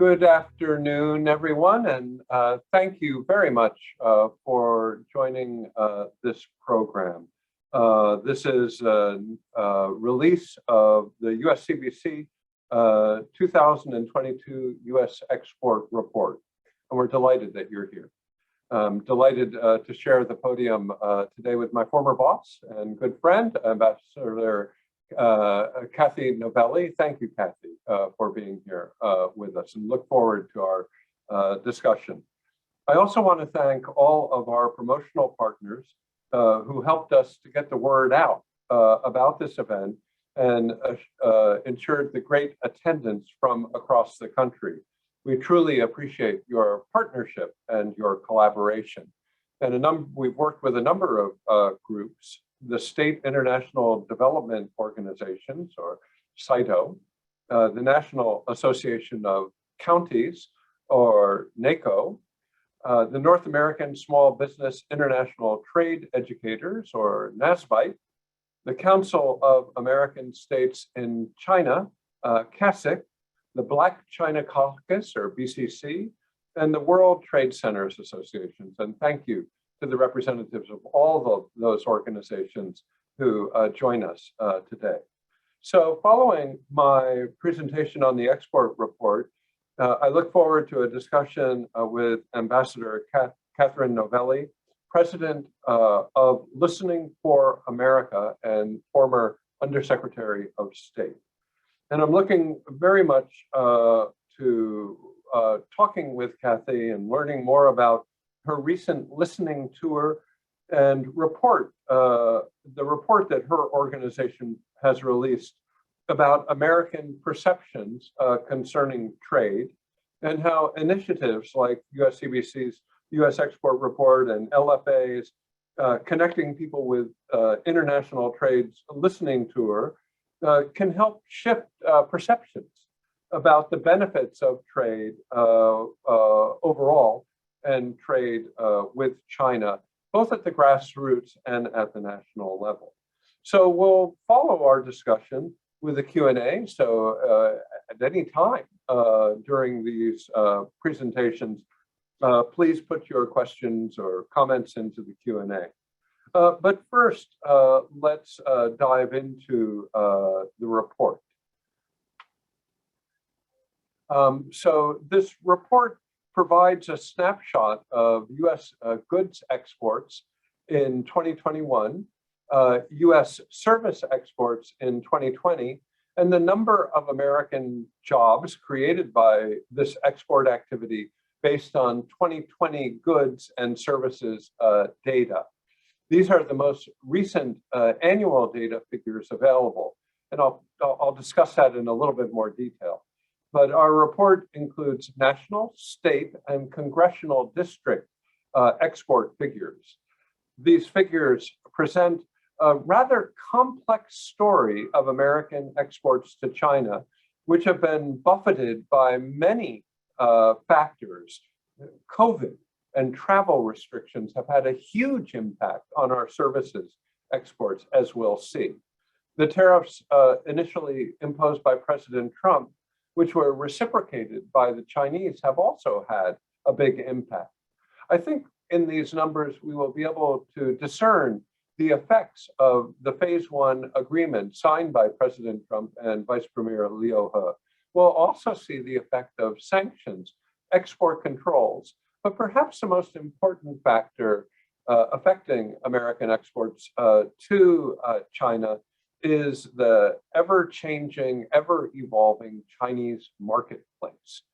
Good afternoon, everyone, and thank you very much for joining this program. This is a release of the USCBC 2022 U.S. Export Report, and we're delighted that you're here. I'm delighted to share the podium today with my former boss and good friend, Ambassador Kathy Novelli. Thank you, Kathy, for being here with us, and look forward to our discussion. I also want to thank all of our promotional partners who helped us to get the word out about this event and ensured the great attendance from across the country. We truly appreciate your partnership and your collaboration. And we've worked with a number of groups: the State International Development Organizations, or SITO, the National Association of Counties, or NACO, the North American Small Business International Trade Educators, or NASBITE, the Council of American States in China, CASIC, the Black China Caucus, or BCC, and the World Trade Centers Associations. And thank you to the representatives of all of those organizations who join us today. So following my presentation on the export report, I look forward to a discussion with Ambassador Catherine Novelli, President of Listening for America and former Undersecretary of State. And I'm looking very much to talking with Kathy and learning more about her recent listening tour and report, the report that her organization has released about American perceptions concerning trade, and how initiatives like USCBC's U.S. Export Report and LFA's Connecting People with International Trade's listening tour can help shift perceptions about the benefits of trade overall and trade with China, both at the grassroots and at the national level. So we'll follow our discussion with a Q&A. So at any time during these presentations, please put your questions or comments into the Q&A. But first, let's dive into the report. So this report provides a snapshot of U.S. goods exports in 2021, U.S. service exports in 2020, and the number of American jobs created by this export activity based on 2020 goods and services data. These are the most recent annual data figures available, and I'll discuss that in a little bit more detail. But our report includes national, state, and congressional district export figures. These figures present a rather complex story of American exports to China, which have been buffeted by many factors. COVID and travel restrictions have had a huge impact on our services exports, as we'll see. The tariffs initially imposed by President Trump, which were reciprocated by the Chinese, have also had a big impact. I think in these numbers, we will be able to discern the effects of the Phase 1 agreement signed by President Trump and Vice Premier Liu He. We'll also see the effect of sanctions, export controls, but perhaps the most important factor affecting American exports to China is the ever-changing, ever-evolving Chinese marketplace.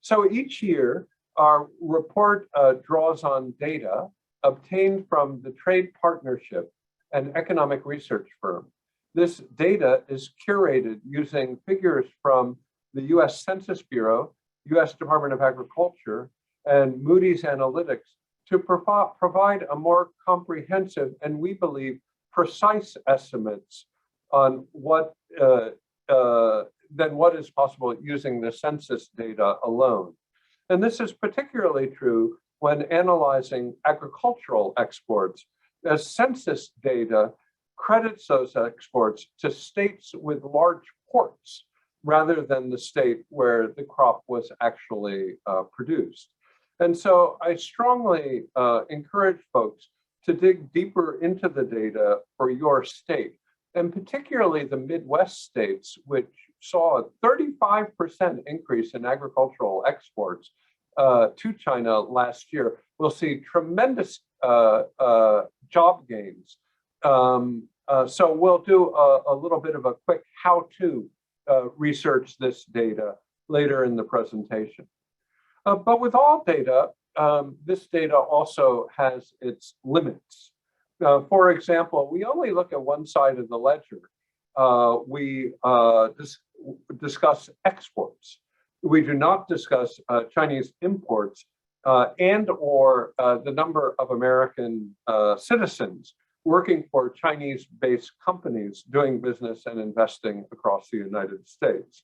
So each year, our report draws on data obtained from the Trade Partnership, an economic research firm. This data is curated using figures from the U.S. Census Bureau, U.S. Department of Agriculture, and Moody's Analytics to provide a more comprehensive and, we believe, precise estimates on what than what is possible using the census data alone. And this is particularly true when analyzing agricultural exports, as census data credits those exports to states with large ports, rather than the state where the crop was actually produced. And so I strongly encourage folks to dig deeper into the data for your state, and particularly the Midwest states, which saw a 35% increase in agricultural exports to China last year. We'll see tremendous job gains. So we'll do a little bit of a quick how-to research this data later in the presentation. But with all data, this data also has its limits. For example, we only look at one side of the ledger. We discuss exports. We do not discuss Chinese imports and or the number of American citizens working for Chinese-based companies doing business and investing across the United States.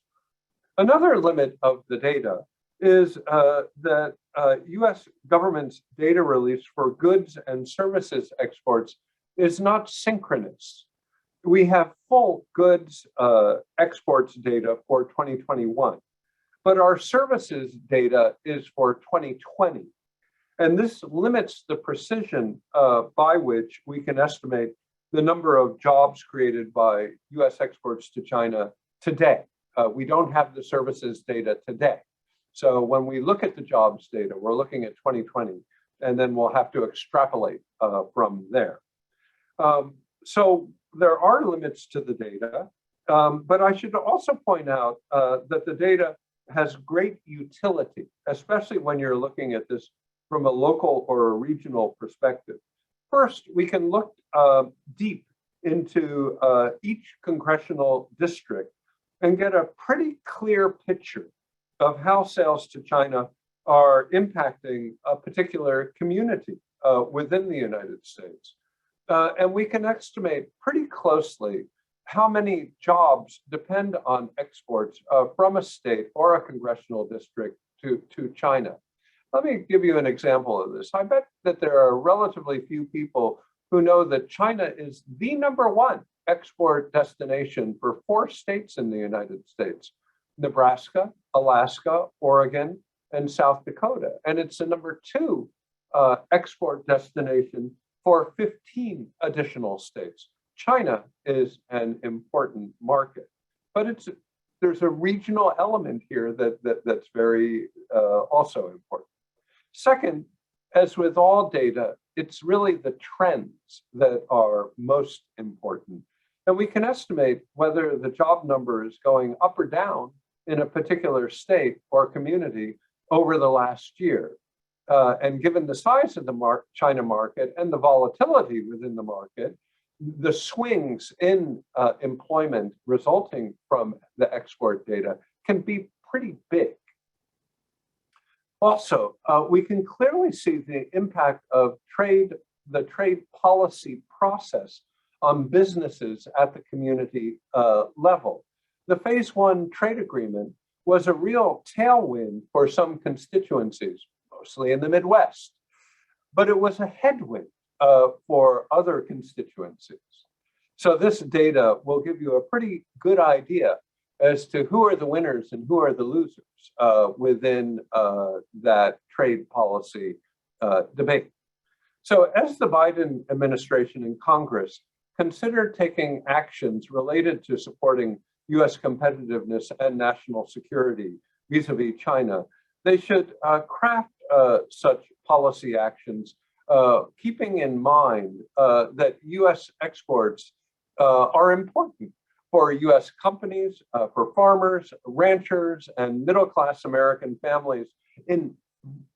Another limit of the data is that US government's data release for goods and services exports is not synchronous. We have full goods exports data for 2021, but our services data is for 2020. And this limits the precision by which we can estimate the number of jobs created by US exports to China today. We don't have the services data today. So when we look at the jobs data, we're looking at 2020, and then we'll have to extrapolate from there. So there are limits to the data, but I should also point out that the data has great utility, especially when you're looking at this from a local or a regional perspective. First, we can look deep into each congressional district and get a pretty clear picture of how sales to China are impacting a particular community within the United States. And we can estimate pretty closely how many jobs depend on exports from a state or a congressional district to China. Let me give you an example of this. I bet that there are relatively few people who know that China is the #1 export destination for 4 states in the United States: Nebraska, Alaska, Oregon, and South Dakota. And it's the #2 export destination for 15 additional states. China is an important market, but there's a regional element here that's very also important. Second, as with all data, it's really the trends that are most important. And we can estimate whether the job number is going up or down in a particular state or community over the last year. And given the size of the China market and the volatility within the market, the swings in employment resulting from the export data can be pretty big. Also, we can clearly see the impact of the trade policy process on businesses at the community level. The Phase 1 trade agreement was a real tailwind for some constituencies, mostly in the Midwest, but it was a headwind for other constituencies. So this data will give you a pretty good idea as to who are the winners and who are the losers within that trade policy debate. So as the Biden administration and Congress consider taking actions related to supporting US competitiveness and national security vis-a-vis China, they should craft such policy actions, keeping in mind that US exports are important for US companies, for farmers, ranchers, and middle-class American families in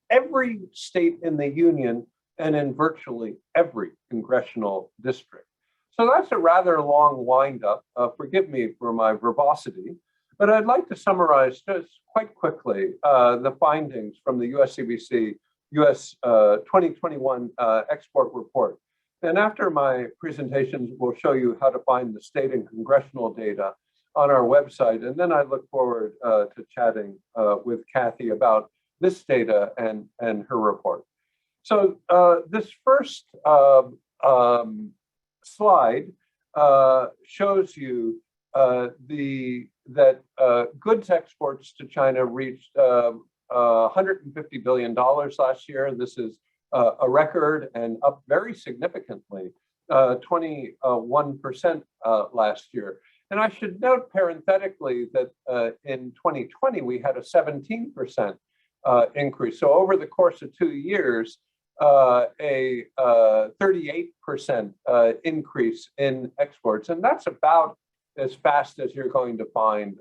every state in the union and in virtually every congressional district. So that's a rather long wind-up. Forgive me for my verbosity, but I'd like to summarize just quite quickly the findings from the USCBC US 2021 export report. And after my presentations, we'll show you how to find the state and congressional data on our website. And then I look forward to chatting with Kathy about this data and her report. So this first slide shows you that goods exports to China reached $150 billion last year. This is a record and up very significantly, 21% last year. And I should note parenthetically that in 2020, we had a 17% increase. So over the course of 2 years, a 38% increase in exports. And that's about as fast as you're going to find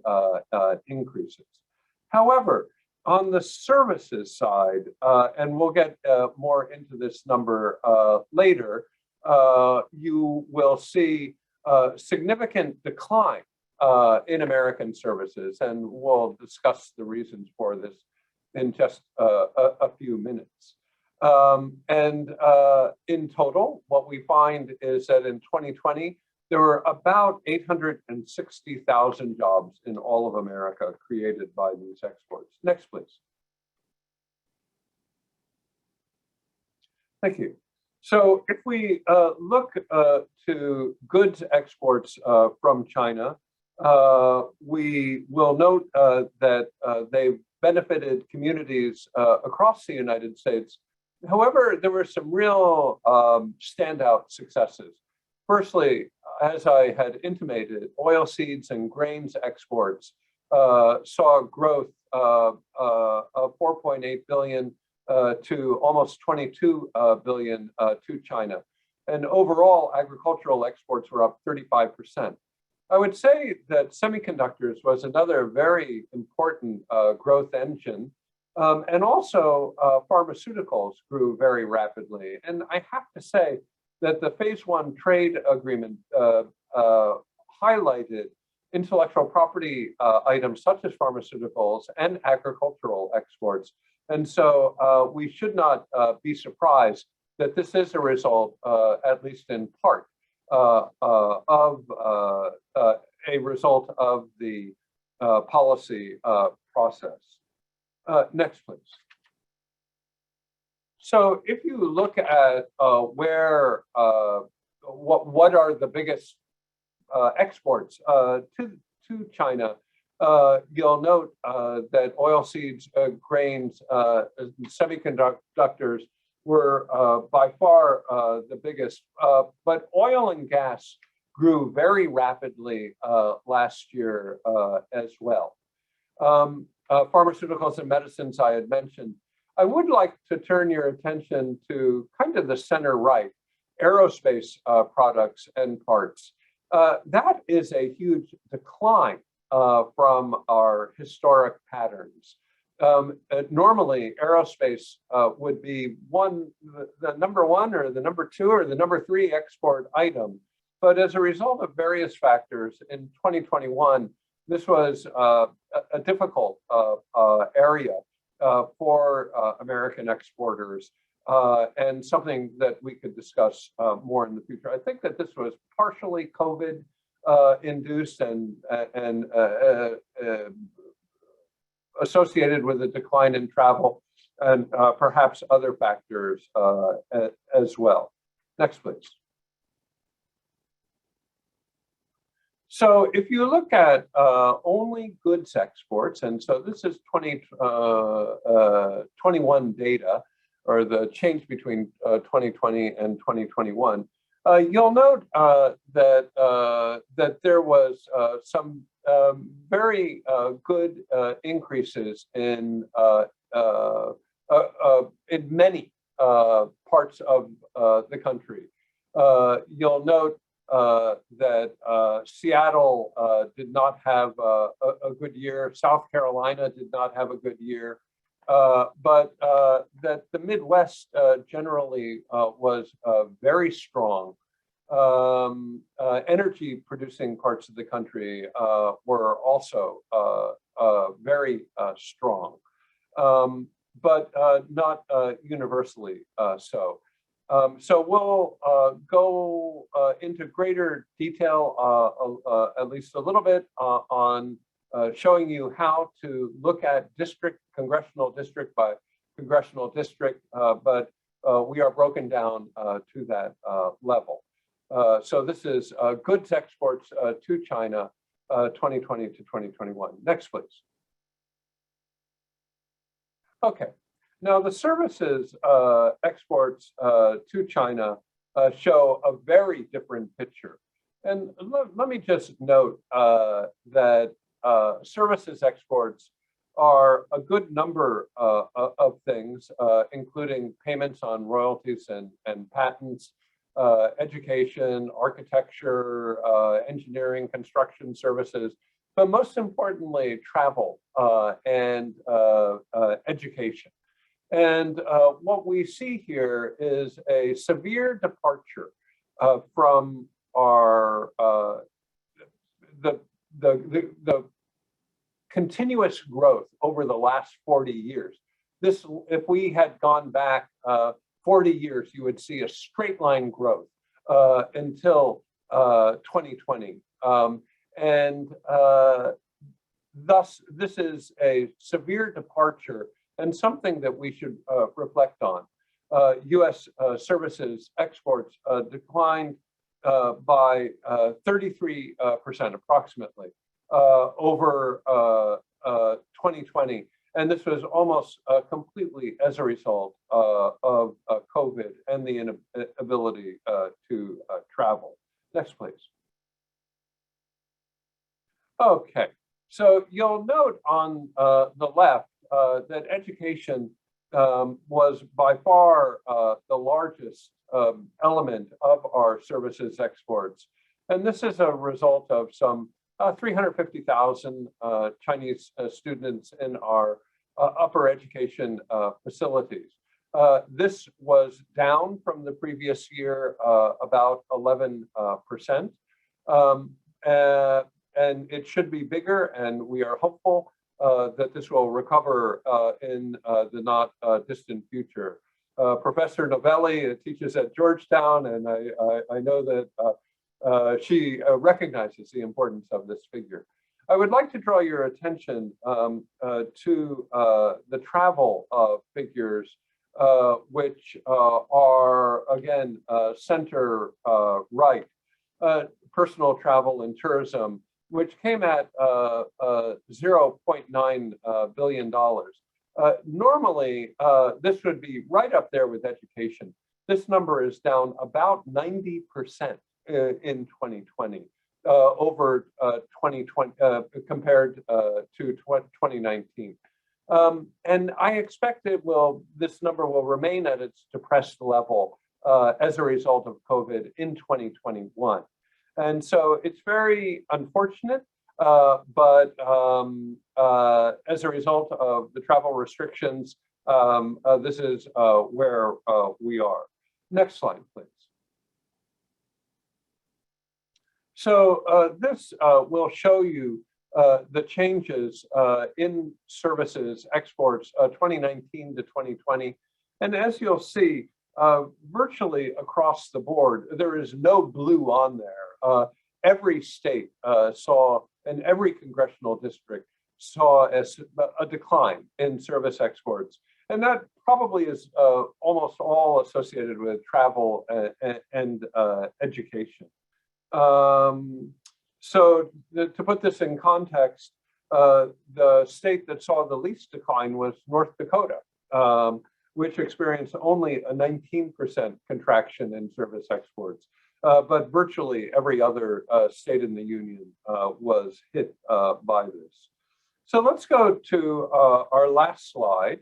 increases. However, on the services side, and we'll get more into this number later, you will see significant decline in American services, and we'll discuss the reasons for this in just a few minutes. In total, what we find is that in 2020, there were about 860,000 jobs in all of America created by these exports. Next, please. Thank you. So if we look to goods exports from China, we will note that they've benefited communities across the United States. However, there were some real standout successes. Firstly, as I had intimated, oilseeds and grains exports saw growth of 4.8 billion to almost 22 billion to China. And overall, agricultural exports were up 35%. I would say that semiconductors was another very important growth engine. And also pharmaceuticals grew very rapidly. And I have to say that the Phase 1 trade agreement highlighted intellectual property items such as pharmaceuticals and agricultural exports. And so we should not be surprised that this is a result, at least in part, of a result of the policy process. Next, please. So if you look at where, what are the biggest exports to China, you'll note that oilseeds, grains, semiconductors were by far the biggest, but oil and gas grew very rapidly last year as well. Pharmaceuticals and medicines I had mentioned. I would like to turn your attention to kind of the center right, aerospace products and parts. That is a huge decline from our historic patterns. Normally, aerospace would be the number one or the number two or the number three export item. But as a result of various factors in 2021, this was a difficult area for American exporters and something that we could discuss more in the future. I think that this was partially COVID induced and associated with a decline in travel and perhaps other factors as well. Next, please. So if you look at only goods exports, and so this is 2021 data, or the change between 2020 and 2021, you'll note that there was some very good increases in many parts of the country. You'll note that Seattle did not have a good year. South Carolina did not have a good year, but that the Midwest generally was very strong. Energy producing parts of the country were also very strong, but not universally so. So we'll go into greater detail, at least a little bit, on showing you how to look at congressional district by congressional district, but we are broken down to that level. So this is goods exports to China. 2020 to 2021. Next, please. Okay. Now, the services exports to China show a very different picture. And let me just note that services exports are a good number of things, including payments on royalties and patents, education, architecture, engineering, construction services, but most importantly, travel and education. And what we see here is a severe departure from our the continuous growth over the last 40 years. This, if we had gone back 40 years, you would see a straight line growth until 2020. Thus, this is a severe departure and something that we should reflect on. US services exports declined by 33% approximately over 2020. And this was almost completely as a result of COVID and the inability to travel. Next, please. Okay, so you'll note on the left that education was by far the largest element of our services exports. And this is a result of some 350,000 Chinese students in our upper education facilities. This was down from the previous year about 11%. And it should be bigger, and we are hopeful that this will recover in the not distant future. Professor Novelli teaches at Georgetown, and I know that she recognizes the importance of this figure. I would like to draw your attention to the travel figures, which are, again, center right. Personal travel and tourism, which came at $0.9 billion. Normally, this would be right up there with education. This number is down about 90% in 2020 over 2020 compared to 2019. And I expect this number will remain at its depressed level as a result of COVID in 2021. And so it's very unfortunate, but as a result of the travel restrictions, this is where we are. Next slide, please. So this will show you the changes in services exports 2019 to 2020. And as you'll see, virtually across the board, there is no blue on there. Every state saw, and every congressional district saw a decline in service exports. And that probably is almost all associated with travel and education. So to put this in context, the state that saw the least decline was North Dakota, which experienced only a 19% contraction in service exports. But virtually every other state in the union was hit by this. So let's go to our last slide.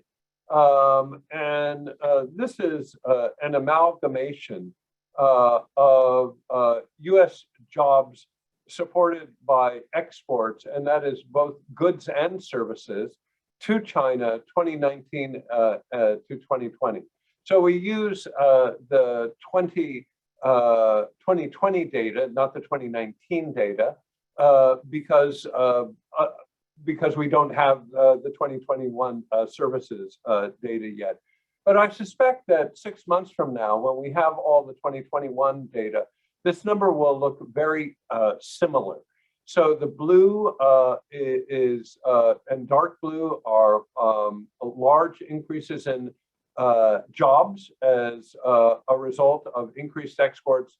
And this is an amalgamation of US jobs supported by exports, and that is both goods and services to China 2019 to 2020. So we use the 2020 data, not the 2019 data, because we don't have the 2021 services data yet. But I suspect that 6 months from now, when we have all the 2021 data, this number will look very similar. So the blue and dark blue are large increases in jobs as a result of increased exports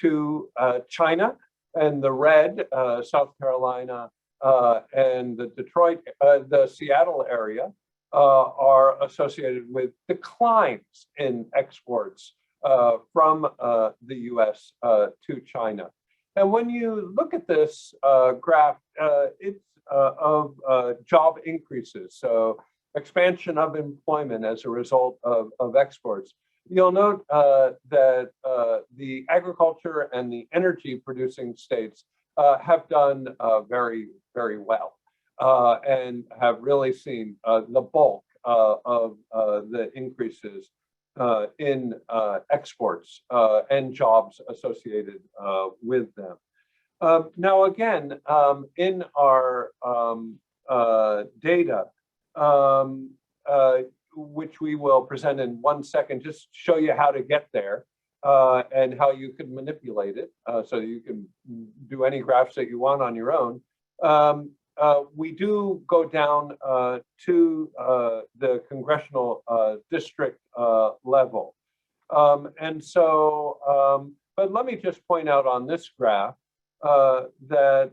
to China. And the red, South Carolina and the the Seattle area are associated with declines in exports from the US to China. And when you look at this graph, it's of job increases, so expansion of employment as a result of exports. You'll note that the agriculture and the energy producing states have done very, very well and have really seen the bulk of the increases in exports and jobs associated with them. Now, again, in our data, which we will present in 1 second, just show you how to get there and how you can manipulate it so you can do any graphs that you want on your own. We do go down to the congressional district level. But let me just point out on this graph that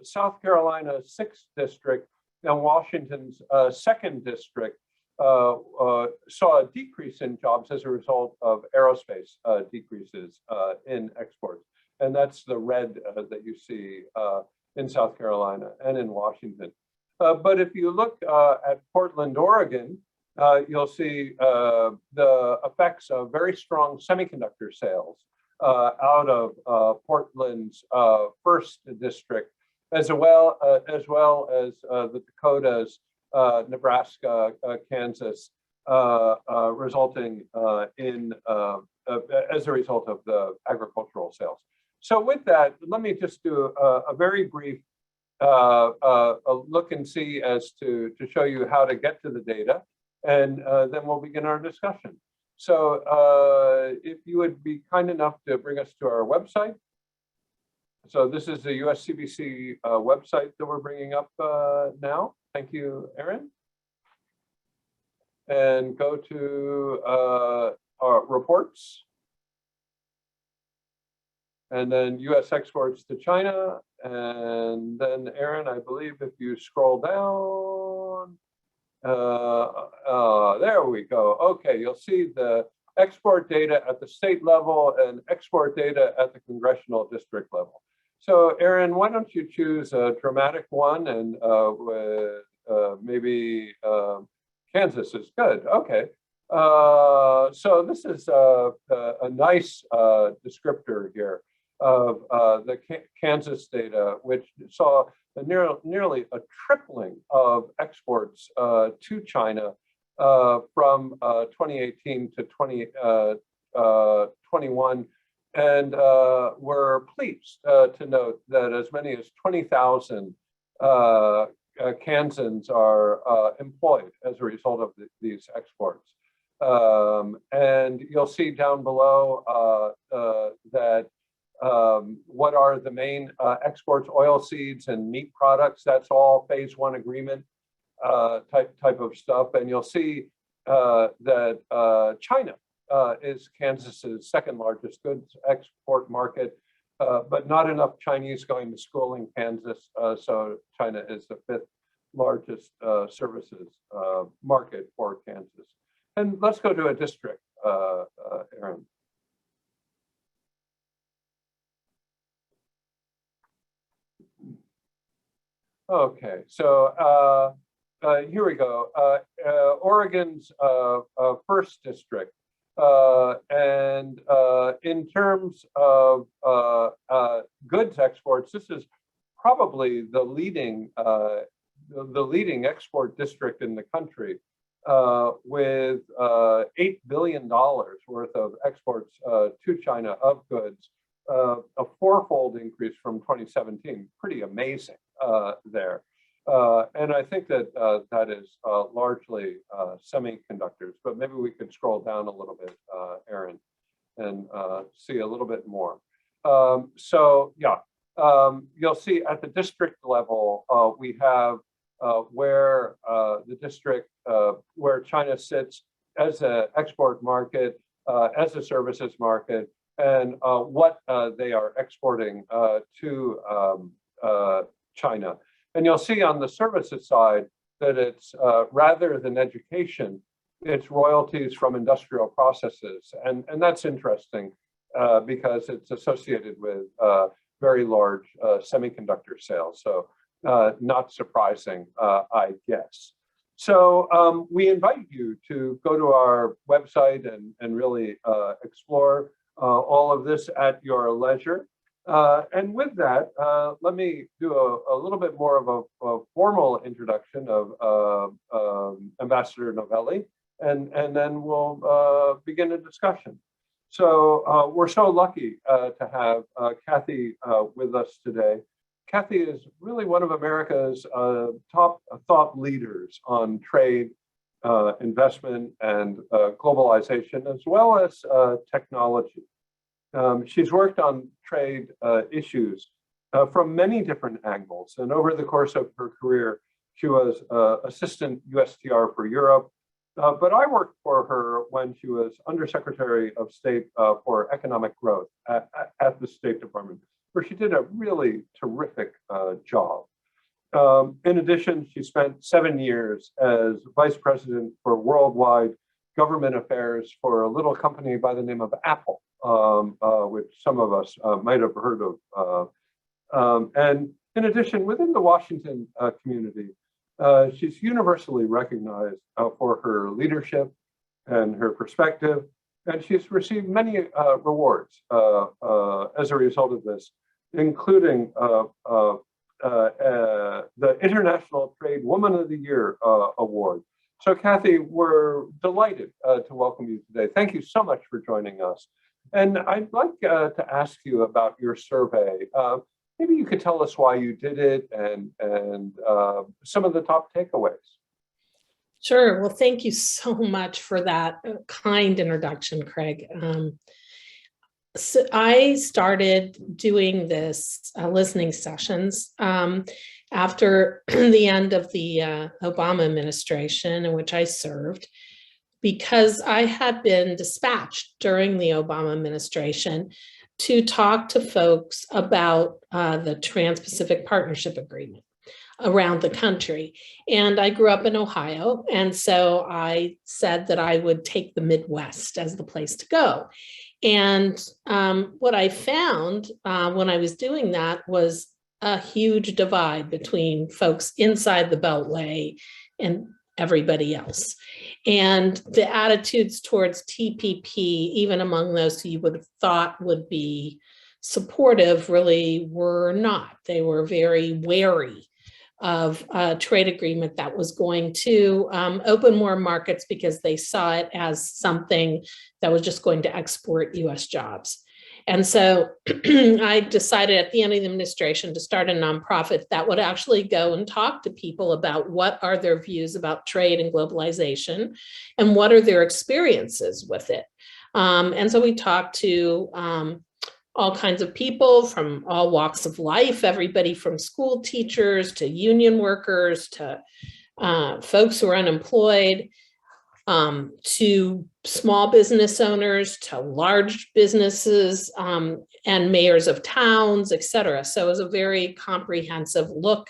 South Carolina's 6th district and Washington's 2nd district saw a decrease in jobs as a result of aerospace decreases in exports. And that's the red that you see in South Carolina and in Washington. But if you look at Portland, Oregon, you'll see the effects of very strong semiconductor sales out of Portland's 1st district, as well as the Dakotas, Nebraska, Kansas, resulting in as a result of the agricultural sales. So with that, let me just do a very brief look and see as to show you how to get to the data, and then we'll begin our discussion. So if you would be kind enough to bring us to our website. So this is the USCBC website that we're bringing up now. Thank you, Aaron. And go to our reports. And then US exports to China. And then Aaron, I believe if you scroll down, there we go. Okay, you'll see the export data at the state level and export data at the congressional district level. So Aaron, why don't you choose a dramatic one, and maybe Kansas is good. Okay. So this is a nice descriptor here of the Kansas data, which saw nearly a tripling of exports to China from 2018 to 2021. And we're pleased to note that as many as 20,000 Kansans are employed as a result of these exports. And you'll see down below that what are the main exports: oil seeds and meat products. That's all phase 1 agreement type of stuff. And you'll see that China is Kansas's 2nd largest goods export market, but not enough Chinese going to school in Kansas. So China is the 5th largest services market for Kansas. And let's go to a district, Aaron. Okay, so here we go. Oregon's 1st district. And in terms of goods exports, this is probably the leading export district in the country, with $8 billion worth of exports to China of goods, a 4-fold increase from 2017. Pretty amazing there. And I think that that is largely semiconductors, but maybe we could scroll down a little bit, Aaron, and see a little bit more. So yeah, you'll see at the district level, we have where the district, where China sits as an export market, as a services market, and what they are exporting to China. And you'll see on the services side that it's rather than education, it's royalties from industrial processes. And that's interesting because it's associated with very large semiconductor sales. So not surprising, I guess. So we invite you to go to our website and really explore all of this at your leisure. And with that, let me do a little bit more of a formal introduction of Ambassador Novelli, and then we'll begin a discussion. So we're so lucky to have Kathy with us today. Kathy is really one of America's top thought leaders on trade, investment, and globalization, as well as technology. She's worked on trade issues from many different angles. And over the course of her career, she was Assistant USTR for Europe. But I worked for her when she was Undersecretary of State for Economic Growth at the State Department, where she did a really terrific job. In addition, she spent 7 years as Vice President for Worldwide Government Affairs for a little company by the name of Apple, which some of us might have heard of. And in addition, within the Washington community, she's universally recognized for her leadership and her perspective, and she's received many rewards as a result of this, including the International Trade Woman of the Year Award. So Kathy, we're delighted to welcome you today. Thank you so much for joining us. And I'd like to ask you about your survey. Maybe you could tell us why you did it and some of the top takeaways. Sure. Well, thank you so much for that kind introduction, Craig. So I started doing this listening sessions after the end of the Obama administration, in which I served, because I had been dispatched during the Obama administration to talk to folks about the Trans-Pacific Partnership Agreement around the country. And I grew up in Ohio, and so I said that I would take the Midwest as the place to go. And what I found when I was doing that was a huge divide between folks inside the Beltway and everybody else. And the attitudes towards TPP, even among those who you would have thought would be supportive, really were not. They were very wary of a trade agreement that was going to open more markets because they saw it as something that was just going to export US jobs. And so I decided at the end of the administration to start a nonprofit that would actually go and talk to people about what are their views about trade and globalization and what are their experiences with it. And so we talked to all kinds of people from all walks of life, everybody from school teachers to union workers to folks who are unemployed, to small business owners, to large businesses, and mayors of towns, et cetera. So it was a very comprehensive look.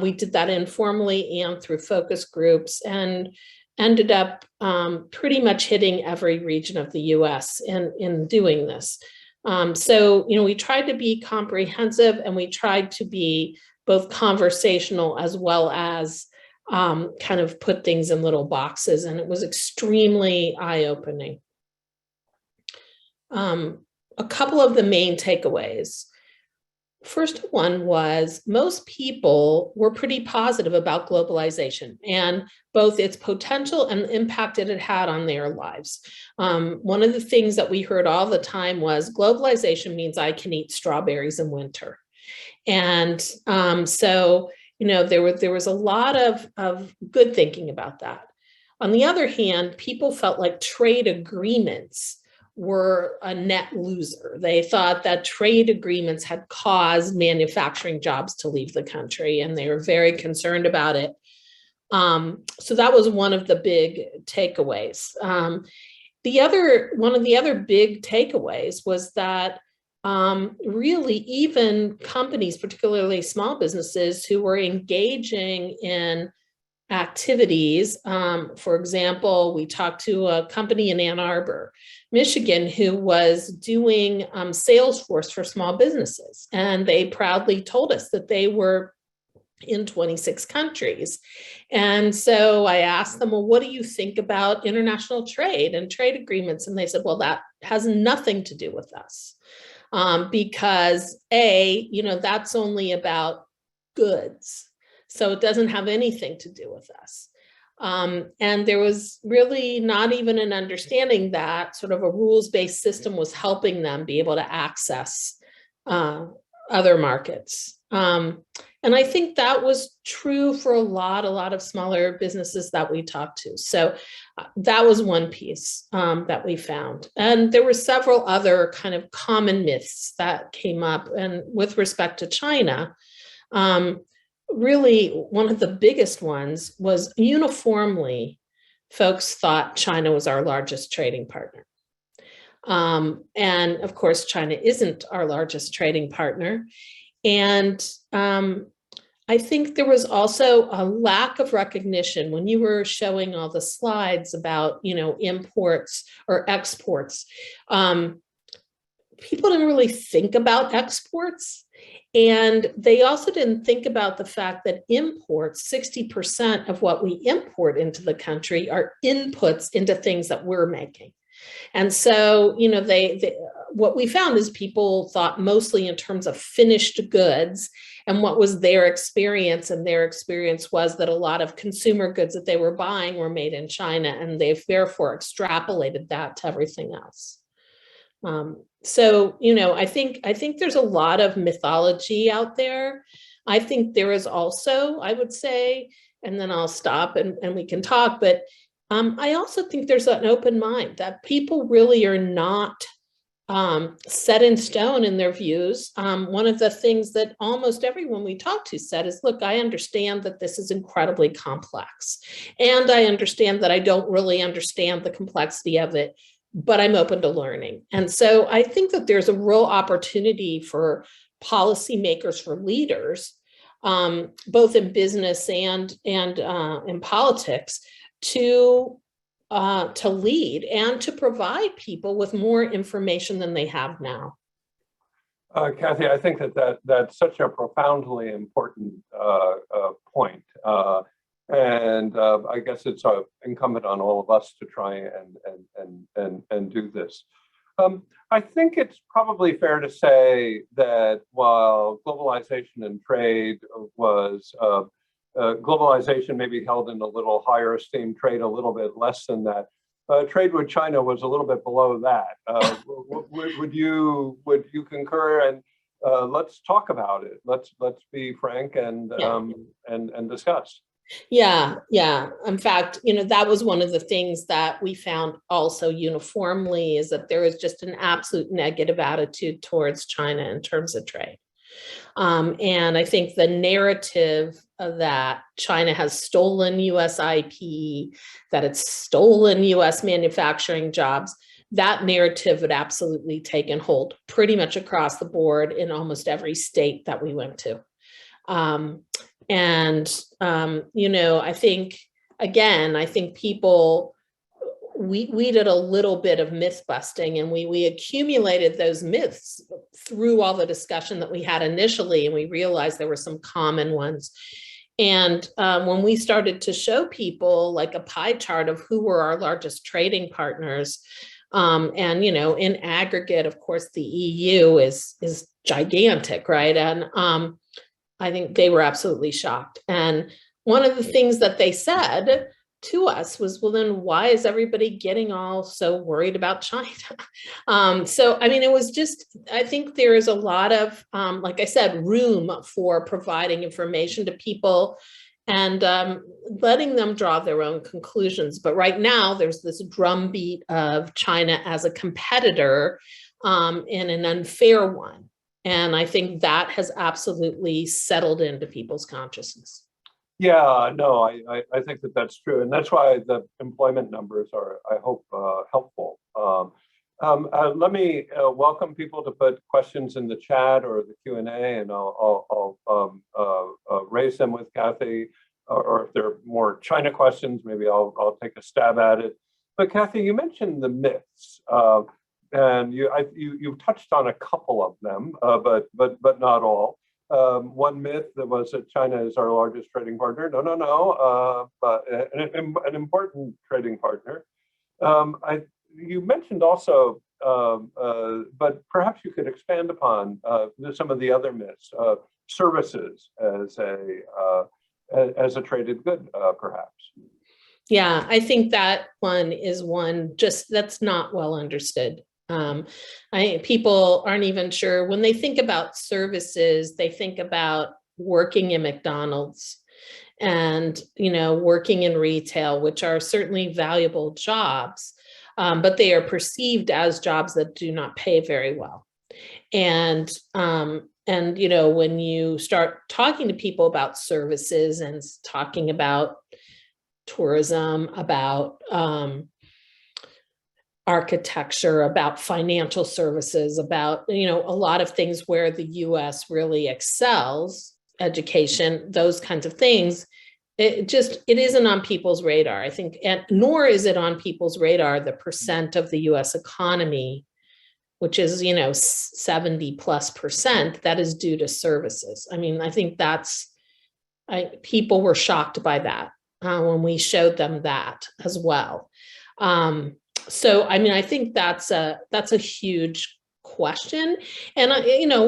We did that informally and through focus groups, and ended up pretty much hitting every region of the US in doing this. So, we tried to be comprehensive, and we tried to be both conversational as well as kind of put things in little boxes, and it was extremely eye-opening. A couple of the main takeaways. First one was most people were pretty positive about globalization and both its potential and the impact it had had on their lives. One of the things that we heard all the time was globalization means I can eat strawberries in winter. And so, there was a lot of good thinking about that. On the other hand, people felt like trade agreements were a net loser. They thought that trade agreements had caused manufacturing jobs to leave the country, and they were very concerned about it. So that was one of the big takeaways. one of the other big takeaways was that really even companies, particularly small businesses who were engaging in activities. For example, we talked to a company in Ann Arbor, Michigan, who was doing Salesforce for small businesses. And they proudly told us that they were in 26 countries. And so I asked them, well, what do you think about international trade and trade agreements? And they said, well, that has nothing to do with us. Because that's only about goods. So it doesn't have anything to do with us. And there was really not even an understanding that sort of a rules-based system was helping them be able to access other markets. And I think that was true for a lot of smaller businesses that we talked to. So that was one piece that we found. And there were several other kind of common myths that came up. And with respect to China, really one of the biggest ones was uniformly, folks thought China was our largest trading partner. And of course, China isn't our largest trading partner. And I think there was also a lack of recognition when you were showing all the slides about, imports or exports. People didn't really think about exports. And they also didn't think about the fact that imports, 60% of what we import into the country are inputs into things that we're making. And so, what we found is people thought mostly in terms of finished goods and what was their experience. And their experience was that a lot of consumer goods that they were buying were made in China, and they've therefore extrapolated that to everything else. So, I think there's a lot of mythology out there. I think there is also, I would say, and then I'll stop and we can talk, but I also think there's an open mind that people really are not set in stone in their views. One of the things that almost everyone we talked to said is, look, I understand that this is incredibly complex, and I understand that I don't really understand the complexity of it, but I'm open to learning. And so I think that there's a real opportunity for policymakers, for leaders, both in business and in politics, to lead and to provide people with more information than they have now. Kathy, I think that's such a profoundly important point. And I guess it's incumbent on all of us to try and do this. I think it's probably fair to say that while globalization and trade was globalization maybe held in a little higher esteem, trade a little bit less than that. Trade with China was a little bit below that. Would you concur? And let's talk about it. Let's be frank and discuss. Yeah. In fact, that was one of the things that we found also uniformly, is that there is just an absolute negative attitude towards China in terms of trade. And I think the narrative of that China has stolen US IP, that it's stolen US manufacturing jobs, that narrative had absolutely taken hold pretty much across the board in almost every state that we went to. I think, again, I think people, we did a little bit of myth busting, and we accumulated those myths through all the discussion that we had initially, and we realized there were some common ones. And when we started to show people like a pie chart of who were our largest trading partners, in aggregate, of course, the EU is gigantic, right? And I think they were absolutely shocked. And one of the things that they said to us was, well, then why is everybody getting all so worried about China? It was just, I think there is a lot of, like I said, room for providing information to people and letting them draw their own conclusions. But right now, there's this drumbeat of China as a competitor in an unfair one. And I think that has absolutely settled into people's consciousness. Yeah, no, I think that that's true. And that's why the employment numbers are, I hope, helpful. Let me welcome people to put questions in the chat or the Q&A, and I'll raise them with Kathy, or if there are more China questions, maybe I'll take a stab at it. But Kathy, you mentioned the myths, and you've touched on a couple of them, but not all. One myth that was that China is our largest trading partner. No, but an important trading partner. You mentioned also, but perhaps you could expand upon some of the other myths. Services as a traded good, perhaps. Yeah, I think that one is one just that's not well understood. People aren't even sure when they think about services, they think about working in McDonald's and, working in retail, which are certainly valuable jobs, but they are perceived as jobs that do not pay very well. And when you start talking to people about services and talking about tourism, about architecture, about financial services, about, a lot of things where the US really excels, education, those kinds of things, it isn't on people's radar, I think, and nor is it on people's radar the percent of the US economy, which is, 70+% that is due to services. I mean, I think people were shocked by that when we showed them that as well. So, I mean, I think that's a huge question. And,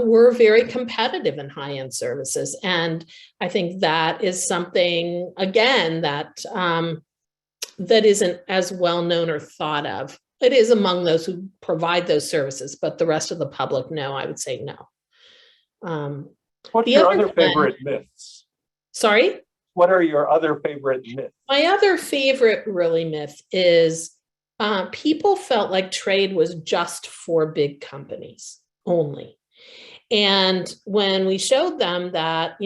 we're very competitive in high-end services. And I think that is something, again, that isn't as well known or thought of. It is among those who provide those services, but the rest of the public, no, I would say no. What's your other favorite myths? Sorry? What are your other favorite myths? My other favorite really myth is people felt like trade was just for big companies only. And when we showed them that,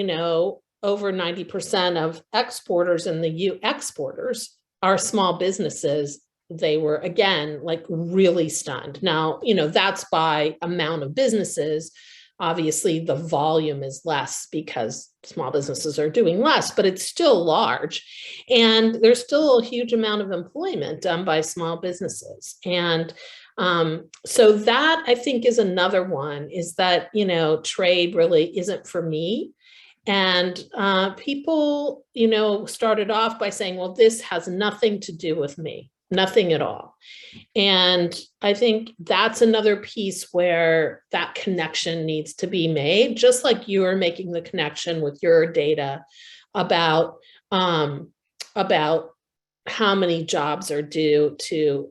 over 90% of exporters in the exporters are small businesses, they were, again, like really stunned. Now, that's by amount of businesses. Obviously, the volume is less because small businesses are doing less, but it's still large. And there's still a huge amount of employment done by small businesses. And so that, I think, is another one, is that, trade really isn't for me. And people, started off by saying, well, this has nothing to do with me. Nothing at all. And I think that's another piece where that connection needs to be made, just like you are making the connection with your data about how many jobs are due to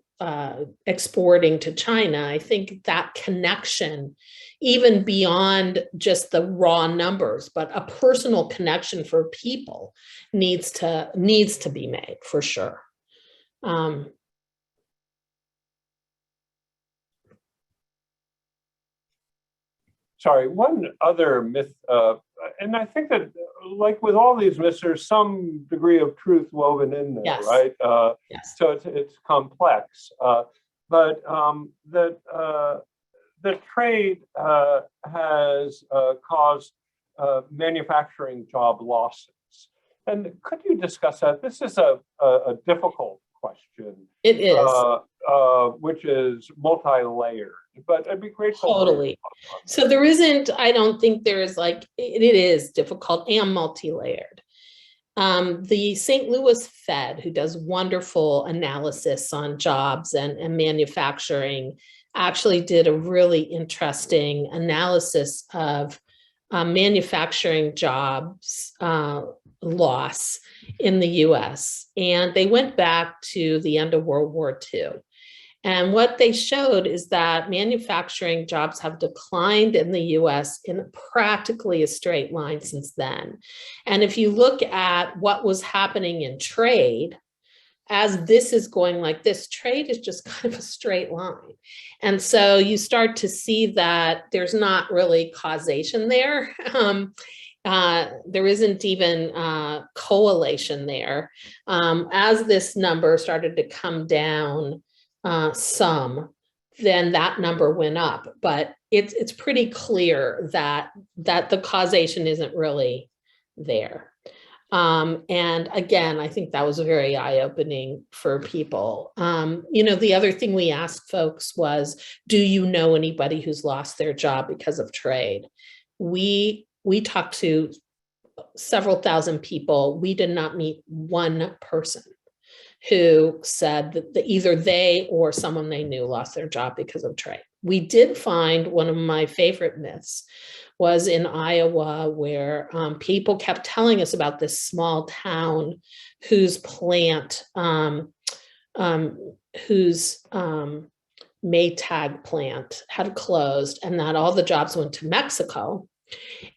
exporting to China. I think that connection, even beyond just the raw numbers, but a personal connection for people needs to be made for sure. Sorry, one other myth, and I think that, like with all these myths, there's some degree of truth woven in there, Yes. right? Yes. So it's complex, but that trade has caused manufacturing job losses. And could you discuss that? This is a difficult question. It is. Which is multi-layered, but I'd be grateful. Totally. So there isn't, I don't think there is it is difficult and multi-layered. The St. Louis Fed, who does wonderful analysis on jobs and manufacturing, actually did a really interesting analysis of manufacturing jobs loss in the US. And they went back to the end of World War II. And what they showed is that manufacturing jobs have declined in the US in practically a straight line since then. And if you look at what was happening in trade, as this is going like this, trade is just kind of a straight line. And so you start to see that there's not really causation there. There isn't even correlation there. As this number started to come down some, then that number went up. But it's pretty clear that the causation isn't really there. And again, I think that was very eye-opening for people. The other thing we asked folks was, do you know anybody who's lost their job because of trade? We talked to several thousand people. We did not meet one person who said that either they or someone they knew lost their job because of trade. We did find one of my favorite myths was in Iowa, where people kept telling us about this small town whose plant, whose Maytag plant had closed, and that all the jobs went to Mexico,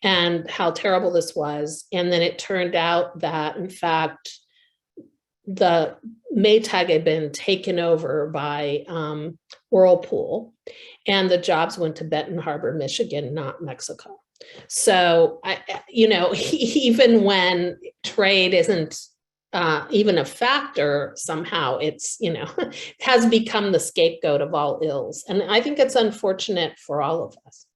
and how terrible this was. And then it turned out that, in fact, the Maytag had been taken over by Whirlpool, and the jobs went to Benton Harbor, Michigan, not Mexico. So, even when trade isn't even a factor, somehow it's, has become the scapegoat of all ills. And I think it's unfortunate for all of us.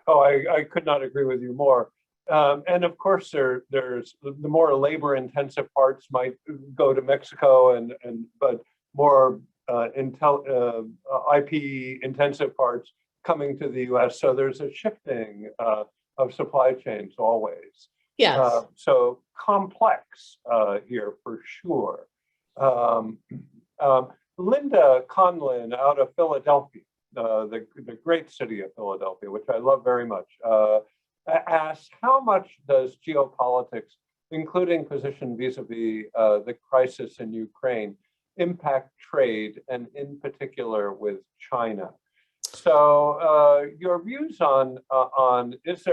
Oh, I could not agree with you more. And of course, there's the more labor-intensive parts might go to Mexico, but more IP-intensive parts coming to the U.S. So there's a shifting of supply chains always. Yes. So complex here for sure. Linda Conlin out of Philadelphia, the great city of Philadelphia, which I love very much, asks, how much does geopolitics, including position vis-a-vis the crisis in Ukraine, impact trade, and in particular with China? So your views on is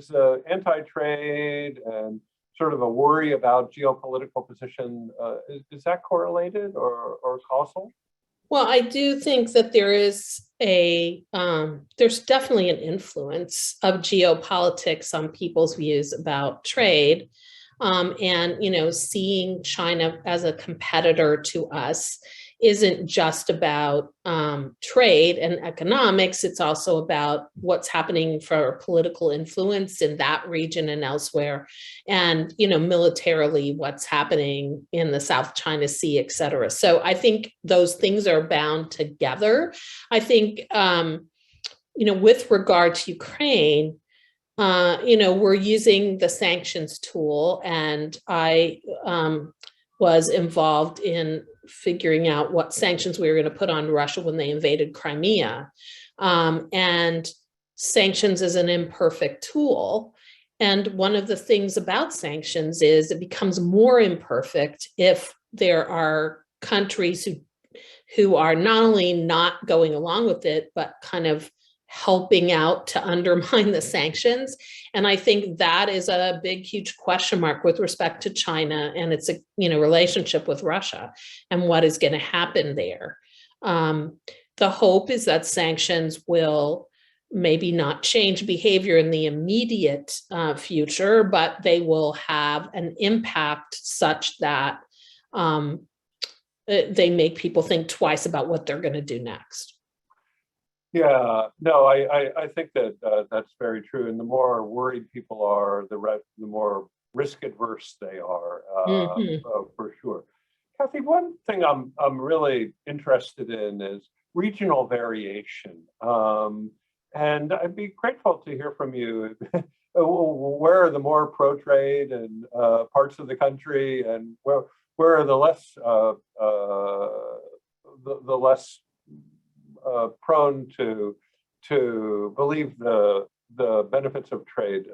the anti-trade and sort of a worry about geopolitical position, is that correlated or causal? Well, I do think that there is there's definitely an influence of geopolitics on people's views about trade. And, seeing China as a competitor to us isn't just about trade and economics. It's also about what's happening for political influence in that region and elsewhere. And, militarily, what's happening in the South China Sea, et cetera. So I think those things are bound together. I think, with regard to Ukraine, we're using the sanctions tool, and I was involved in figuring out what sanctions we were going to put on Russia when they invaded Crimea. And sanctions is an imperfect tool. And one of the things about sanctions is it becomes more imperfect if there are countries who are not only not going along with it, but kind of helping out to undermine the sanctions. And I think that is a big, huge question mark with respect to China and its, relationship with Russia and what is going to happen there. The hope is that sanctions will maybe not change behavior in the immediate future, but they will have an impact such that they make people think twice about what they're going to do next. Yeah, no, I think that that's very true. And the more worried people are, the more risk adverse they are, for sure. Kathy, one thing I'm really interested in is regional variation. And I'd be grateful to hear from you. Where are the more pro-trade and parts of the country, and where are the less prone to believe the benefits of trade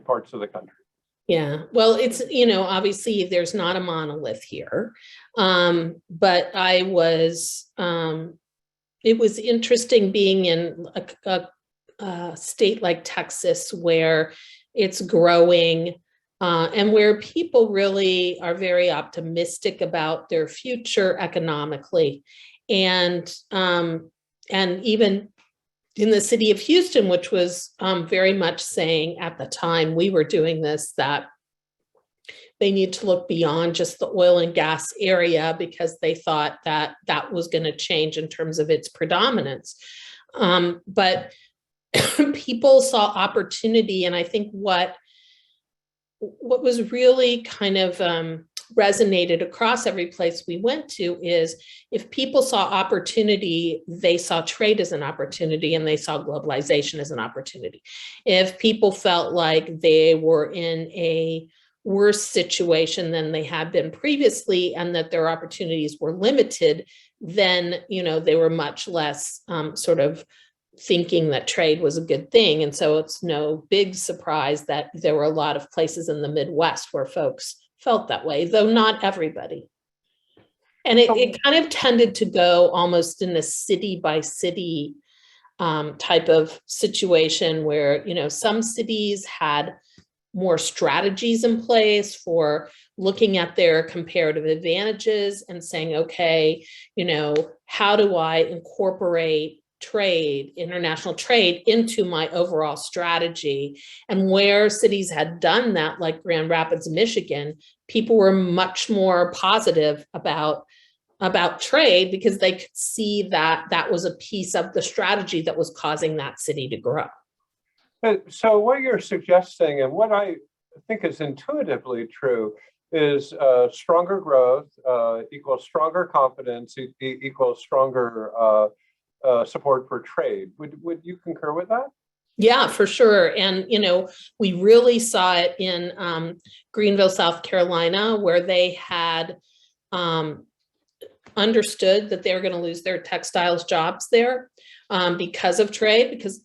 parts of the country? Yeah, well, it's, obviously there's not a monolith here, but it was interesting being in a state like Texas where it's growing and where people really are very optimistic about their future economically. And even in the city of Houston, which was very much saying at the time we were doing this, that they need to look beyond just the oil and gas area because they thought that that was going to change in terms of its predominance. But people saw opportunity. And I think what was really kind of resonated across every place we went to is if people saw opportunity, they saw trade as an opportunity and they saw globalization as an opportunity. If people felt like they were in a worse situation than they had been previously and that their opportunities were limited, then, you know, they were much less sort of thinking that trade was a good thing. And so it's no big surprise that there were a lot of places in the Midwest where folks felt that way, though not everybody. And it kind of tended to go almost in a city by city type of situation where, you know, some cities had more strategies in place for looking at their comparative advantages and saying, okay, you know, how do I incorporate trade, international trade into my overall strategy? And where cities had done that, like Grand Rapids, Michigan, people were much more positive about trade because they could see that that was a piece of the strategy that was causing that city to grow. So what you're suggesting, and what I think is intuitively true, is stronger growth equals stronger confidence equals stronger support for trade. Would you concur with that? Yeah, for sure. And, you know, we really saw it in Greenville, South Carolina, where they had understood that they were going to lose their textiles jobs there because of trade, because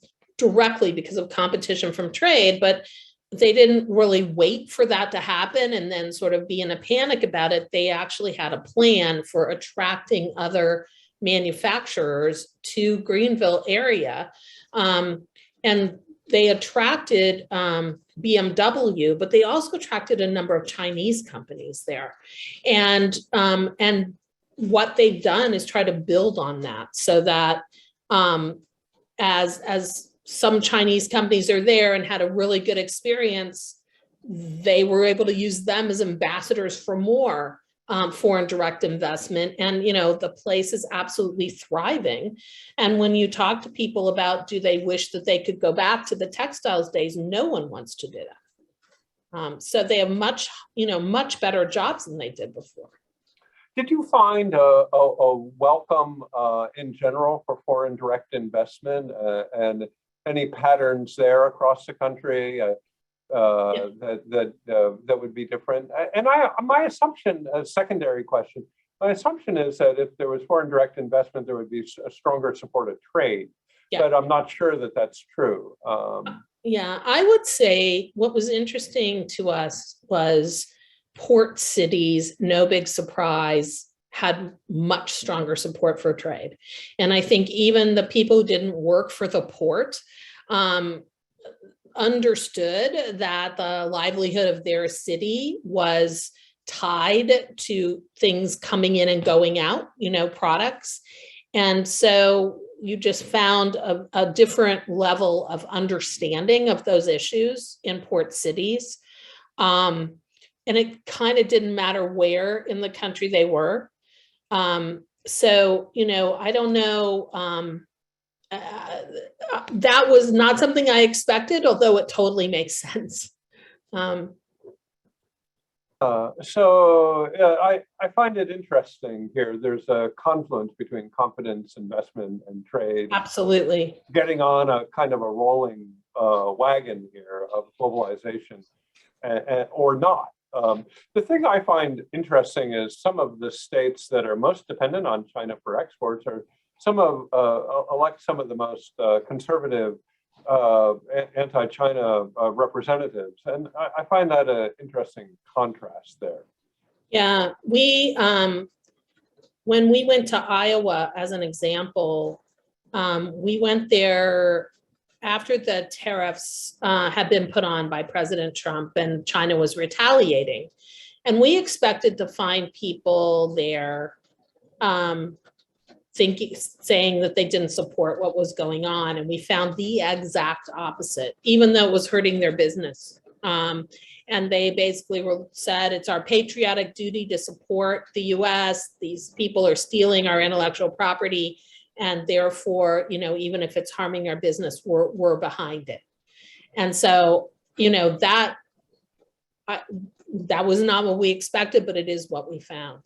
of competition from trade, but they didn't really wait for that to happen and then sort of be in a panic about it. They actually had a plan for attracting other manufacturers to Greenville area. And they attracted BMW, but they also attracted a number of Chinese companies there. And what they've done is try to build on that so that as some Chinese companies are there and had a really good experience, they were able to use them as ambassadors for more foreign direct investment. And, you know, the place is absolutely thriving. And when you talk to people about, do they wish that they could go back to the textiles days? No one wants to do that. So they have much better jobs than they did before. Did you find a welcome in general for foreign direct investment and any patterns there across the country that would be different? And my assumption, a secondary question, my assumption is that if there was foreign direct investment, there would be a stronger support of trade. Yeah. But I'm not sure that that's true. Yeah, I would say what was interesting to us was port cities, no big surprise, had much stronger support for trade. And I think even the people who didn't work for the port understood that the livelihood of their city was tied to things coming in and going out, you know, products. And so you just found a different level of understanding of those issues in port cities. And it kind of didn't matter where in the country they were. So, you know, I don't know. That was not something I expected, although it totally makes sense. I find it interesting here. There's a confluence between confidence, investment, and trade. Absolutely. Getting on a kind of a rolling wagon here of globalization, or not. The thing I find interesting is some of the states that are most dependent on China for exports are elect some of the most conservative anti-China representatives, and I find that an interesting contrast there. Yeah, when we went to Iowa, as an example, we went there after the tariffs had been put on by President Trump and China was retaliating. And we expected to find people there saying that they didn't support what was going on. And we found the exact opposite, even though it was hurting their business. And they basically said, it's our patriotic duty to support the US. These people are stealing our intellectual property. And therefore, even if it's harming our business, we're behind it. And so, that was not what we expected, but it is what we found.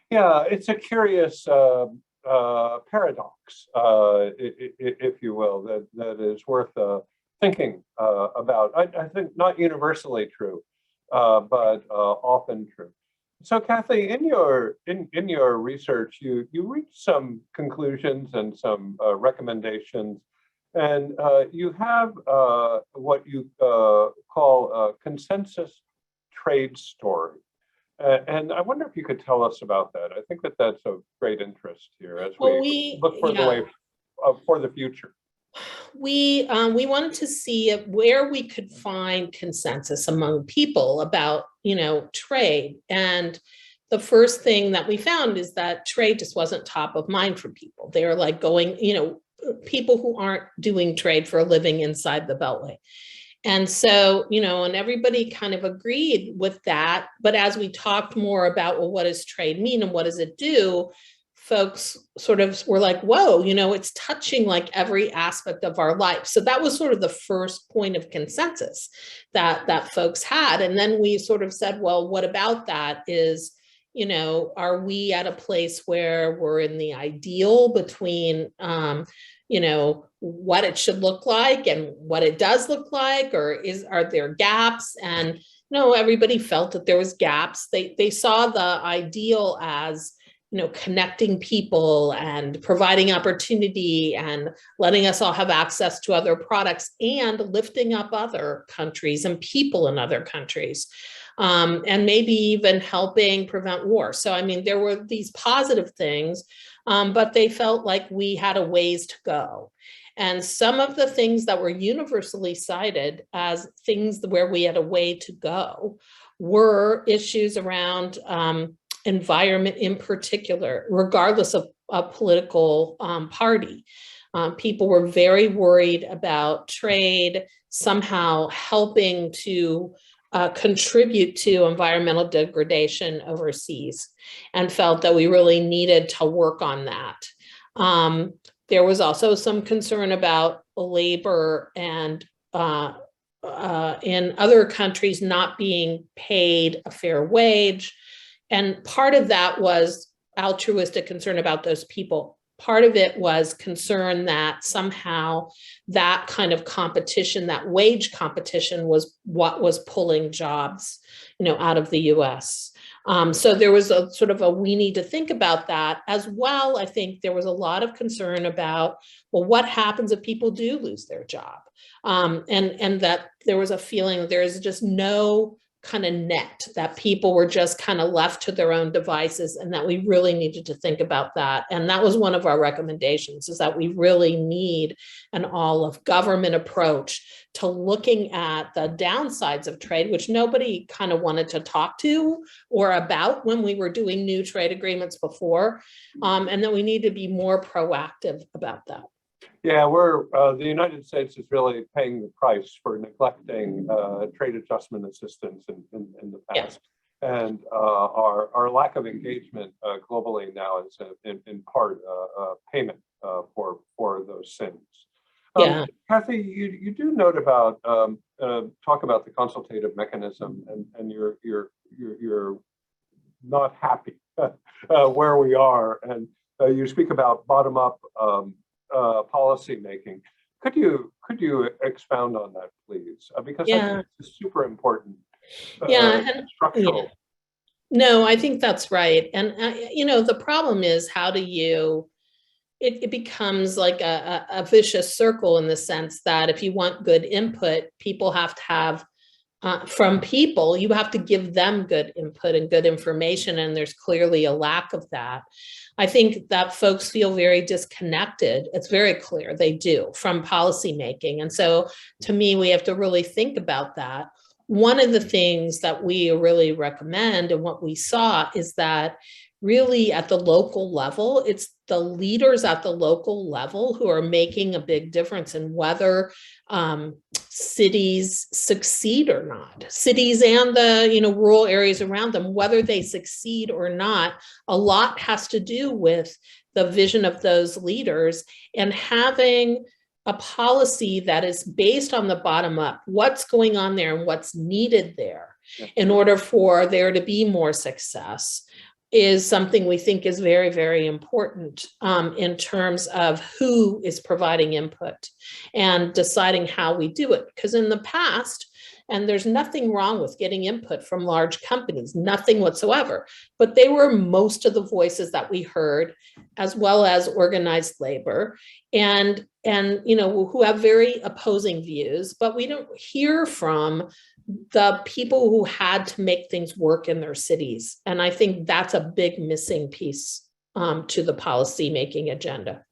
Yeah, it's a curious paradox, if you will, that is worth thinking about. I think not universally true, but often true. So, Kathy, in your research, you reached some conclusions and some recommendations, and you have what you call a consensus trade story. And I wonder if you could tell us about that. I think that that's of great interest here as we look for the way for the future. We wanted to see where we could find consensus among people about, trade. And the first thing that we found is that trade just wasn't top of mind for people. They were like going, people who aren't doing trade for a living inside the Beltway. And so, and everybody kind of agreed with that. But as we talked more about, well, what does trade mean and what does it do? Folks sort of were like, whoa, it's touching like every aspect of our life. So that was sort of the first point of consensus that folks had. And then we sort of said, well, what about that is, are we at a place where we're in the ideal between, what it should look like and what it does look like, or are there gaps? And everybody felt that there was gaps. They saw the ideal as, connecting people and providing opportunity and letting us all have access to other products and lifting up other countries and people in other countries. And maybe even helping prevent war. So, there were these positive things, but they felt like we had a ways to go. And some of the things that were universally cited as things where we had a way to go were issues around environment in particular, regardless of a political party. People were very worried about trade somehow helping to contribute to environmental degradation overseas, and felt that we really needed to work on that. There was also some concern about labor and in other countries not being paid a fair wage. And part of that was altruistic concern about those people. Part of it was concern that somehow that kind of competition, that wage competition, was what was pulling jobs, out of the US. So there was a sort of we need to think about that as well. I think there was a lot of concern about, well, what happens if people do lose their job? And that there was a feeling there is just no kind of net, that people were just kind of left to their own devices, and that we really needed to think about that. And that was one of our recommendations, is that we really need an all of government approach to looking at the downsides of trade, which nobody kind of wanted to talk to or about when we were doing new trade agreements before. And that we need to be more proactive about that. Yeah, the United States is really paying the price for neglecting trade adjustment assistance in the past. Yeah. And our lack of engagement globally now is in part payment for those sins. Yeah. Kathy, you do note about talk about the consultative mechanism, and you're not happy where we are, and you speak about bottom up policy making. Could you expound on that, please? Because I think it's super important. Structural. Yeah. No, I think that's right. And the problem is, how do you? It becomes like a vicious circle, in the sense that if you want good input, people have to have from people. You have to give them good input and good information, and there's clearly a lack of that. I think that folks feel very disconnected. It's very clear they do, from policymaking. And so to me, we have to really think about that. one of the things that we really recommend and what we saw is that really at the local level, it's the leaders at the local level who are making a big difference in whether cities succeed or not. Cities and the rural areas around them, whether they succeed or not, a lot has to do with the vision of those leaders and having a policy that is based on the bottom up, what's going on there and what's needed there in order for there to be more success is something we think is very, very important in terms of who is providing input and deciding how we do it. Because in the past, and there's nothing wrong with getting input from large companies, nothing whatsoever, but they were most of the voices that we heard, as well as organized labor and who have very opposing views, but we don't hear from the people who had to make things work in their cities. And I think that's a big missing piece to the policy making agenda.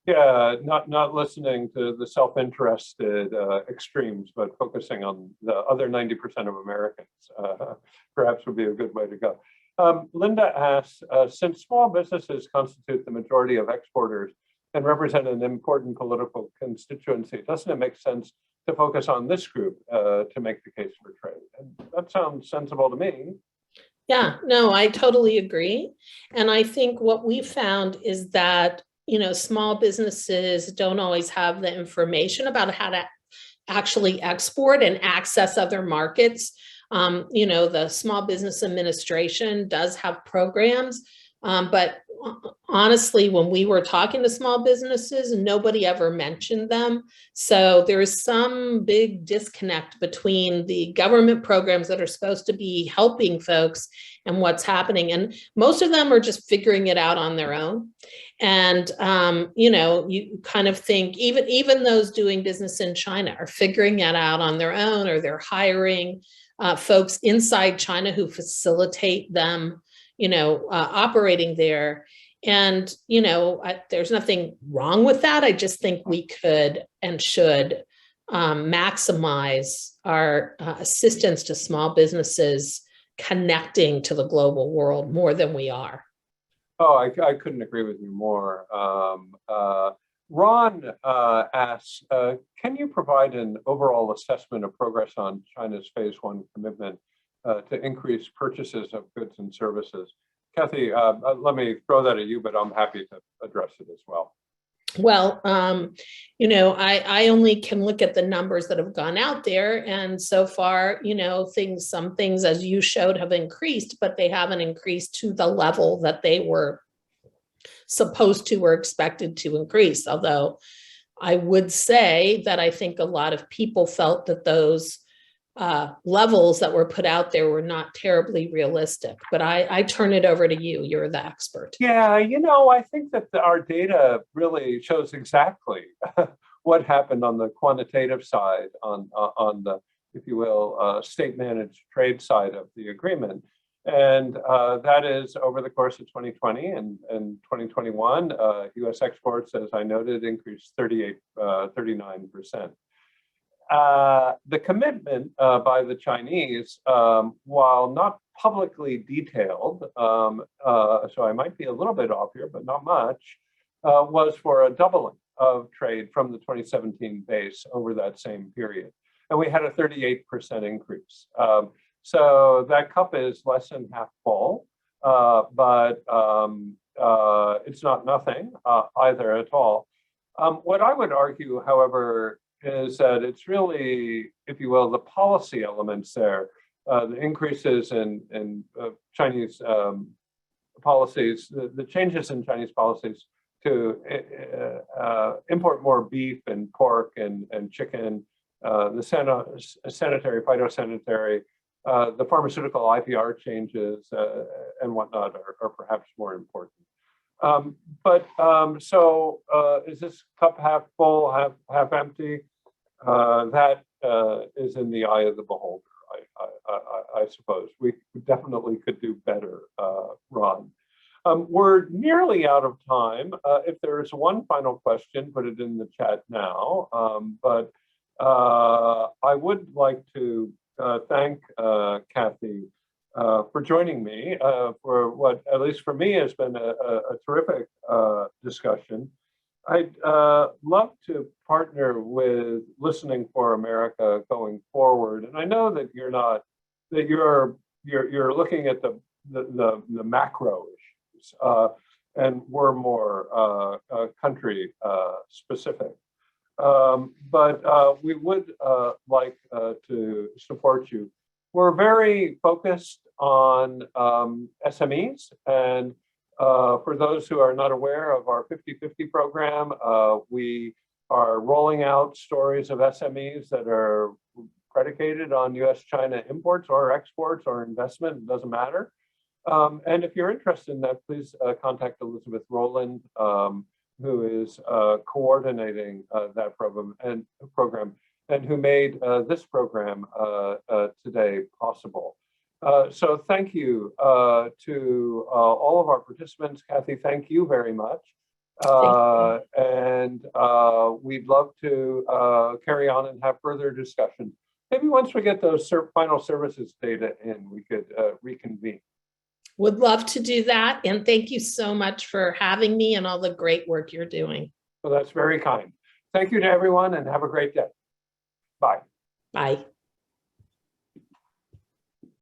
Yeah, not listening to the self-interested extremes, but focusing on the other 90% of Americans, perhaps would be a good way to go. Linda asks, since small businesses constitute the majority of exporters and represent an important political constituency, doesn't it make sense to focus on this group to make the case for trade? And that sounds sensible to me. Yeah, no, I totally agree. And I think what we found is that small businesses don't always have the information about how to actually export and access other markets. The Small Business Administration does have programs, but honestly, when we were talking to small businesses, nobody ever mentioned them. So there is some big disconnect between the government programs that are supposed to be helping folks and what's happening. And most of them are just figuring it out on their own. And, you kind of think even those doing business in China are figuring it out on their own, or they're hiring folks inside China who facilitate them operating there. And, there's nothing wrong with that. I just think we could and should maximize our assistance to small businesses connecting to the global world more than we are. Oh, I couldn't agree with you more. Ron asks, can you provide an overall assessment of progress on China's phase one commitment to increase purchases of goods and services? Kathy, let me throw that at you, but I'm happy to address it as well. Well, I only can look at the numbers that have gone out there. And so far, some things, as you showed, have increased, but they haven't increased to the level that they were supposed to or expected to increase. Although I would say that I think a lot of people felt that those levels that were put out there were not terribly realistic, but I turn it over to you. You're the expert. Yeah, I think that our data really shows exactly what happened on the quantitative side, on the, if you will, state-managed trade side of the agreement. And that is over the course of 2020 and 2021, US exports, as I noted, increased 39%. The commitment by the Chinese, while not publicly detailed, so I might be a little bit off here, but not much, was for a doubling of trade from the 2017 base over that same period. And we had a 38% increase. So that cup is less than half full, but it's not nothing either at all. What I would argue, however, is that it's really, if you will, the policy elements there, the increases in Chinese policies, the changes in Chinese policies to import more beef and pork and chicken, the sanitary, phytosanitary, the pharmaceutical IPR changes and whatnot are perhaps more important. So is this cup half full, half empty? That is in the eye of the beholder, I suppose. We definitely could do better, Ron. We're nearly out of time. If there is one final question, put it in the chat now. But I would like to thank Kathy for joining me for what, at least for me, has been a terrific discussion. I'd love to partner with Listening for America going forward, and I know that you're looking at the macro issues, and we're more country specific. But we would like to support you. We're very focused on SMEs, and for those who are not aware of our 50/50 program, we are rolling out stories of SMEs that are predicated on US-China imports or exports or investment, it doesn't matter. And if you're interested in that, please contact Elizabeth Rowland, who is coordinating that program and who made this program today possible. So thank you to all of our participants. Kathy, thank you very much. And we'd love to carry on and have further discussion. Maybe once we get those final services data in, we could reconvene. Would love to do that. And thank you so much for having me and all the great work you're doing. Well, that's very kind. Thank you to everyone and have a great day. Bye. Bye.